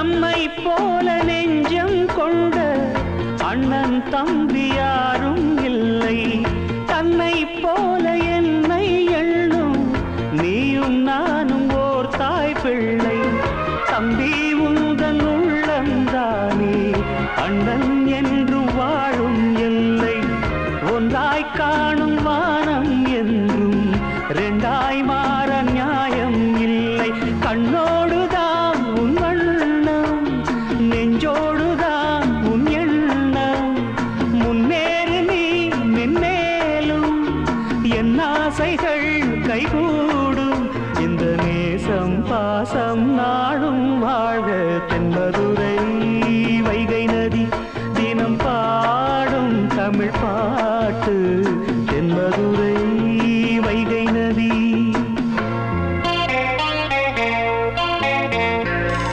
நம்மை போல நெஞ்சம் கொண்ட அண்ணன் தம்பி யாரும் இல்லை. தன்னை போல என்னை எண்ணும் நீயும் நானும் ஓர் தாய் பிள்ளை. தம்பி உந்தன் உள்ளந்தானே அண்ணன் என்று வாழும் எல்லை. ஒன்றாய் காணும் வானம் என்றும் ரெண்டாய் மாற நியாயம் இல்லை. கண்ணோடுதான் உன் வண்ணம், நெஞ்சோடுதான் உன் எண்ணம். முன்னேறு நீ மென்மேலும், என் ஆசைகள் கைகூடும். இந்த நேசம் பாசம் நாடும் வாழ்க தென்மதுரை.